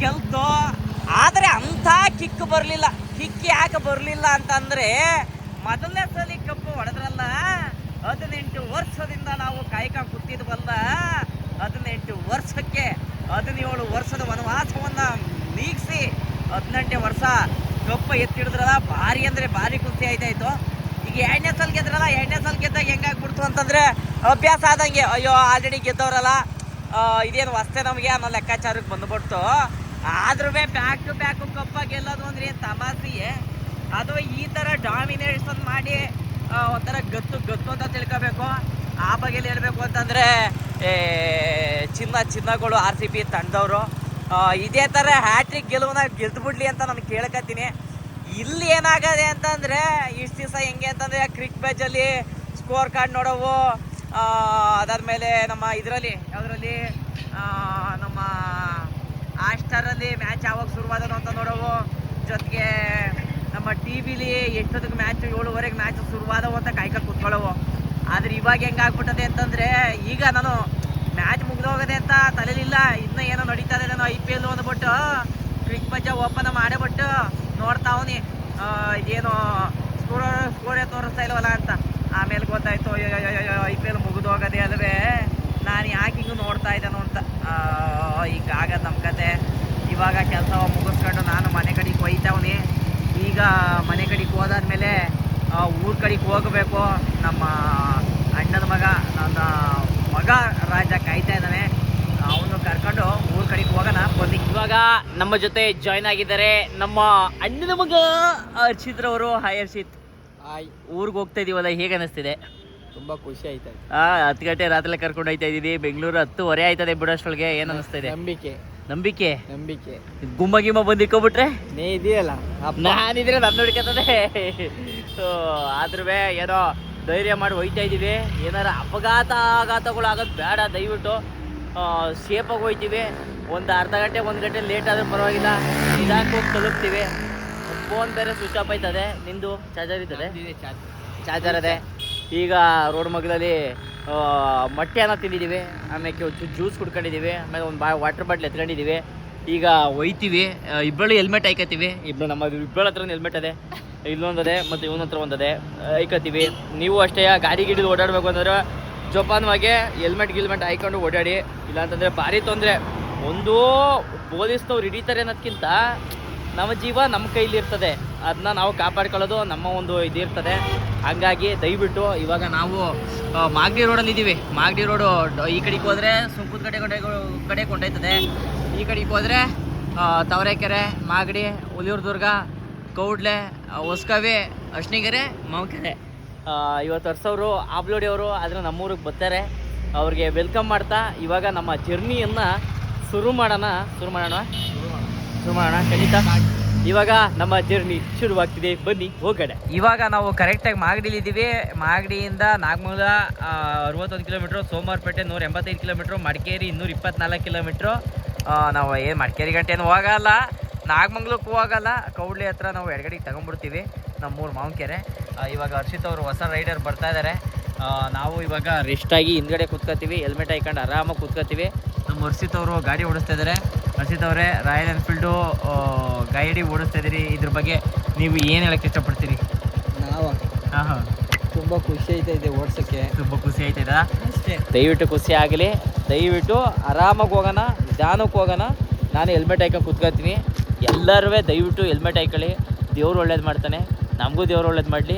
ಗೆಲ್ತು. ಆದರೆ ಅಂಥ ಕಿಕ್ ಬರಲಿಲ್ಲ. ಕಿಕ್ ಯಾಕೆ ಬರಲಿಲ್ಲ ಅಂತಂದರೆ, ಮೊದಲನೇ ಸಲ ಕಪ್ಪು ಹೊಡೆದ್ರಲ್ಲ, 18 ವರ್ಷದಿಂದ ನಾವು ಕಾಯ್ಕೊಂಡು ಕೂತಿದ್ವಲ್ಲ, 18 ವರ್ಷಕ್ಕೆ 17 ವರ್ಷದ ವನವಾಸವನ್ನು ನೀಗಿಸಿ 18ನೇ ವರ್ಷ ಕಪ್ಪು ಎತ್ತಿಡಿದ್ರಲ್ಲ, ಭಾರಿ ಅಂದರೆ ಭಾರಿ ಖುಷಿ ಆಯ್ತಾಯಿತು. ಈಗ 2ನೇ ಸಲ ಗೆದ್ರಲ್ಲ, 2ನೇ ಸಲ ಗೆದ್ದಾಗ ಹೆಂಗಾಗ್ಬಿಡ್ತು ಅಂತಂದರೆ, ಅಭ್ಯಾಸ ಆದಂಗೆ, ಅಯ್ಯೋ ಆಲ್ರೆಡಿ ಗೆದ್ದವ್ರಲ್ಲ, ಇದೇನು ಹೊಸ್ತೆ ನಮಗೆ ಅನ್ನೋ ಲೆಕ್ಕಾಚಾರಕ್ಕೆ ಬಂದುಬಿಡ್ತು. ಆದ್ರೂ ಬ್ಯಾಕ್ ಟು ಬ್ಯಾಕು ಕಪ್ಪ ಗೆಲ್ಲೋದು ಅಂದರೆ ತಮಾಸೆಯೇ. ಅದು ಈ ಥರ ಡಾಮಿನೇಷನ್ ಮಾಡಿ ಒಂಥರ ಗತ್ತು ಅಂತ ತಿಳ್ಕೋಬೇಕು. ಆ ಬಗೆಯಲ್ಲಿ ಹೇಳಬೇಕು ಅಂತಂದರೆ, ಚಿನ್ನಗಳು RCB ತಂಡದವರು ಇದೇ ಥರ ಹ್ಯಾಟ್ರಿಕ್ ಗೆಲುವನ್ನ ಗೆದ್ದುಬಿಡ್ಲಿ ಅಂತ ನಾನು ಕೇಳ್ಕೊತೀನಿ. ಇಲ್ಲಿ ಏನಾಗದೆ ಅಂತಂದರೆ, ಇಷ್ಟು ದಿವಸ ಹೆಂಗೆ ಅಂತಂದರೆ ಕ್ರಿಕ್ ಬ್ಯಾಚಲ್ಲಿ ಸ್ಕೋರ್ ಕಾರ್ಡ್ ನೋಡೋವು, ಅದಾದಮೇಲೆ ನಮ್ಮ ಯಾವುದರಲ್ಲಿ ನಮ್ಮ ಹಾಟ್‌ಸ್ಟಾರಲ್ಲಿ ಮ್ಯಾಚ್ ಯಾವಾಗ ಶುರುವಾದನು ಅಂತ ನೋಡೋವು, ಜೊತೆಗೆ ನಮ್ಮ TV-ಲಿ ಎಷ್ಟೊತ್ತಿಗೆ ಮ್ಯಾಚು 7:30 ಮ್ಯಾಚ್ ಶುರುವಾದವು ಅಂತ ಕಾಯ್ಕೊಂಡು ಕೂತ್ಕೊಳ್ಳೋವು. ಆದರೆ ಇವಾಗ ಹೆಂಗಾಗ್ಬಿಟ್ಟದೆ ಅಂತಂದರೆ, ಈಗ ನಾನು ಮ್ಯಾಚ್ ಮುಗಿದೋಗದೆ ಅಂತ ತಲೆಲಿಲ್ಲ, ಇನ್ನೂ ಏನೋ ನಡೀತಾ ಇದೆ, ನಾನು IPL ಅಂದ್ಬಿಟ್ಟು ಕ್ರಿಕ್ ಬಜ್ಜ ಓಪನ್ ಮಾಡಿಬಿಟ್ಟು ನೋಡ್ತಾವನಿ, ಇದೇನು ಸ್ಕೋರೇ ತೋರಿಸ್ತಾ ಇಲ್ವಲ್ಲ ಅಂತ. ಆಮೇಲೆ ಗೊತ್ತಾಯ್ತು IPL ಮುಗಿದೋಗದೆ ಅಲ್ವೇ, ನಾನು ಯಾಕೆ ಹಿಂಗೆ ನೋಡ್ತಾ ಇದ್ದೇನೋ ಅಂತ. ಈಗ ಆಗದು ನಮ್ಮ ಕತೆ. ಇವಾಗ ಕೆಲಸ ಮುಗಿಸ್ಕೊಂಡು ನಾನು ಮನೆ ಕಡೆಗೆ ಹೋಯ್ತಾವನಿ. ಈಗ ಮನೆ ಕಡೆಗೆ ಹೋದಾದ್ಮೇಲೆ ಊರ ಕಡೆಗೆ ಹೋಗಬೇಕು. ನಮ್ಮ ಅಣ್ಣನ ನನ್ನ ಮಗ ರಾಜ ಕಾಯ್ತಾ ಇದ್ದಾನೆ, ಅವನು ಕರ್ಕೊಂಡು ಊರ ಕಡೆಗೆ ಹೋಗೋಣ ಬನ್ನಿ. ಇವಾಗ ನಮ್ಮ ಜೊತೆ ಜಾಯ್ನ್ ಆಗಿದ್ದಾರೆ ನಮ್ಮ ಅಣ್ಣನ ಮಗ ಹರ್ಷಿತ್ರವರು. ಹಾಯ್ ಹರ್ಷಿತ್. ಹಾಯ್. ಊರಿಗೆ ಹೋಗ್ತಾ ಇದೀವಲ್ಲ, ಹೇಗೆ ಅನಿಸ್ತಿದೆ? ತುಂಬ ಖುಷಿ ಆಯ್ತದೆ. 10 ಗಂಟೆ ರಾತ್ರಿ ಕರ್ಕೊಂಡು ಹೋಯ್ತಾ ಇದ್ದೀವಿ. ಬೆಂಗಳೂರು 10:30 ಆಯ್ತದೆ ಬಿಡೋಷ್ಟೊಳಗೆ. ಏನು ಅನಿಸ್ತಾ ಇದೆ? ನಂಬಿಕೆ ಗುಮ್ಮ ಬಂದಿಕ್ಕೋಬಿಟ್ರೆ ನೀ ಇದೆಯಲ್ಲ, ನಾನಿದ್ರೆ ನನ್ನ ಹುಡ್ಕತ್ತದೆ. ಆದ್ರೂ ಏನೋ ಧೈರ್ಯ ಮಾಡಿ ಹೋಯ್ತಾ ಇದ್ದೀವಿ. ಏನಾರ ಆಘಾತಗಳು ಆಗೋದು ಬೇಡ, ದಯವಿಟ್ಟು ಸೇಫಾಗಿ ಹೋಯ್ತೀವಿ. ಒಂದು ಅರ್ಧ ಗಂಟೆ 1 ಗಂಟೆ ಲೇಟ್ ಆದರೂ ಪರವಾಗಿಲ್ಲ, ನಿಧಾನಕ್ಕೆ ಹೋಗಿ ತಲುಪ್ತೀವಿ. ಫೋನ್ ಬೇರೆ ಸ್ವಿಚ್ ಆಫ್ ಆಯ್ತದೆ. ನಿಂದು ಚಾರ್ಜರ್ ಇರ್ತದೆ? ಚಾರ್ಜರ್ ಅದೇ. ಈಗ ರೋಡ್ ಮಗ್ಲಲ್ಲಿ ಮೊಟ್ಟೆ ಅನ್ನ ತಿಂದಿದ್ದೀವಿ, ಆಮೇಲೆ ಜ್ಯೂಸ್ ಕುಡ್ಕೊಂಡಿದ್ದೀವಿ, ಆಮೇಲೆ ಒಂದು ವಾಟರ್ ಬಾಟ್ಲ್ ಎತ್ಕೊಂಡಿದ್ದೀವಿ. ಈಗ ಒಯ್ತೀವಿ. ಇಬ್ಬರು ಹೆಲ್ಮೆಟ್ ಹಾಯ್ಕತ್ತೀವಿ. ಇಬ್ಬರ ಹತ್ರ ಹೆಲ್ಮೆಟ್ ಅದೇ, ಇಲ್ಲೊಂದದೆ ಮತ್ತು ಇವನ ಹತ್ರ ಒಂದದೆ, ಹಾಯ್ಕತ್ತೀವಿ. ನೀವು ಅಷ್ಟೇ ಗಾಡಿ ಗಿಡಿದು ಓಡಾಡಬೇಕು ಅಂದ್ರೆ ಜೋಪಾನವಾಗಿ ಹೆಲ್ಮೆಟ್ ಹಾಯ್ಕೊಂಡು ಓಡಾಡಿ. ಇಲ್ಲಾಂತಂದರೆ ಭಾರಿ ತೊಂದರೆ. ಒಂದು ಪೊಲೀಸ್ನವ್ರು ಹಿಡಿತಾರೆ ಅನ್ನೋದಕ್ಕಿಂತ ನಮ್ಮ ಜೀವ ನಮ್ಮ ಕೈಲಿ ಇರ್ತದೆ, ಅದನ್ನ ನಾವು ಕಾಪಾಡ್ಕೊಳ್ಳೋದು ನಮ್ಮ ಒಂದು ಇದಿರ್ತದೆ. ಹಾಗಾಗಿ ದಯವಿಟ್ಟು ಇವಾಗ ನಾವು ಮಾಗಡಿ ರೋಡಲ್ಲಿ ಇದ್ದೀವಿ. ಮಾಗಡಿ ರೋಡು ಈ ಕಡೆಗೆ ಹೋದರೆ ಸುಂಕುದ ಕಡೆ ಕೊಂಡೊಯ್ತದೆ, ಈ ಕಡೆಗೆ ಹೋದರೆ ತಾವರೆಕೆರೆ, ಮಾಗಡಿ, ಹುಲಿಯೂರು, ಕೌಡ್ಲೆ, ಹೊಸಕವಿ, ಅಶ್ನಿಗೆರೆ, ಮಾವಕೆರೆ. ಇವತ್ತು ಹರ್ಸವರು ಆಬ್ಲೋಡಿಯವರು ಆದರೆ ನಮ್ಮೂರಿಗೆ ಬರ್ತಾರೆ. ಅವ್ರಿಗೆ ವೆಲ್ಕಮ್ ಮಾಡ್ತಾ ಇವಾಗ ನಮ್ಮ ಜರ್ನಿಯನ್ನು ಶುರು ಮಾಡೋಣ ಖಂಡಿತ. ಇವಾಗ ನಮ್ಮ ಜರ್ನಿ ಶುರುವಾಗ್ತಿದೆ, ಬನ್ನಿ ಹೋಗೋಣ. ಇವಾಗ ನಾವು ಕರೆಕ್ಟಾಗಿ ಮಾಗಡಿಲಿದ್ದೀವಿ. ಮಾಗಡಿಯಿಂದ Nagamangala 61 kilometre, Somwarpet 185 kilometre, Madikeri 224 kilometre. ನಾವು ಏನು ಮಡಿಕೇರಿ ಗಂಟೆನೂ ಹೋಗಲ್ಲ, ನಾಗಮಂಗ್ಲಕ್ಕೂ ಹೋಗಲ್ಲ. ಕೌಡ್ಲಿ ಹತ್ರ ನಾವು ಎಡಗಡೆಗೆ ತಗೊಂಡ್ಬಿಡ್ತೀವಿ, ನಮ್ಮೂರು ಮಾವಕೆರೆ. ಇವಾಗ ಹರ್ಷಿತ್ ಅವರು ಹೊಸ ರೈಡರ್ ಬರ್ತಾ ಇದ್ದಾರೆ. ನಾವು ಇವಾಗ ರೆಸ್ಟಾಗಿ ಹಿಂದ್ಗಡೆ ಕೂತ್ಕೋತೀವಿ, ಹೆಲ್ಮೆಟ್ ಹಾಕೊಂಡು ಆರಾಮಾಗಿ ಕೂತ್ಕೋತೀವಿ. ನಮ್ಮ ಹರ್ಷಿತ್ ಅವರು ಗಾಡಿ ಓಡಿಸ್ತಾ ಇದ್ದಾರೆ. ಹರ್ಷಿತ್ ಅವರೇ, ರಾಯಲ್ ಎನ್ಫೀಲ್ಡು ಗಾಡಿ ಓಡಿಸ್ತಾ ಇದ್ದೀರಿ, ಇದ್ರ ಬಗ್ಗೆ ನೀವು ಏನು ಹೇಳಕ್ಕೆ ಇಷ್ಟಪಡ್ತೀರಿ? ನಾವು ತುಂಬ ಖುಷಿ ಆಯ್ತಾಯಿದೆ ಓಡಿಸೋಕ್ಕೆ. ತುಂಬ ಖುಷಿ ಆಯ್ತದ ಅಷ್ಟೇ. ದಯವಿಟ್ಟು ಖುಷಿ ಆಗಲಿ, ದಯವಿಟ್ಟು ಆರಾಮಾಗಿ ಹೋಗೋಣ, ನಿಧಾನಕ್ಕೆ ಹೋಗೋಣ. ನಾನು ಹೆಲ್ಮೆಟ್ ಹಾಕೊಂಡು ಕೂತ್ಕೊಳ್ತೀನಿ. ಎಲ್ಲರೂ ದಯವಿಟ್ಟು ಹೆಲ್ಮೆಟ್ ಹಾಕೊಳ್ಳಿ. ದೇವ್ರು ಒಳ್ಳೇದು ಮಾಡ್ತಾನೆ, ನಮಗೂ ದೇವ್ರು ಒಳ್ಳೇದು ಮಾಡಲಿ.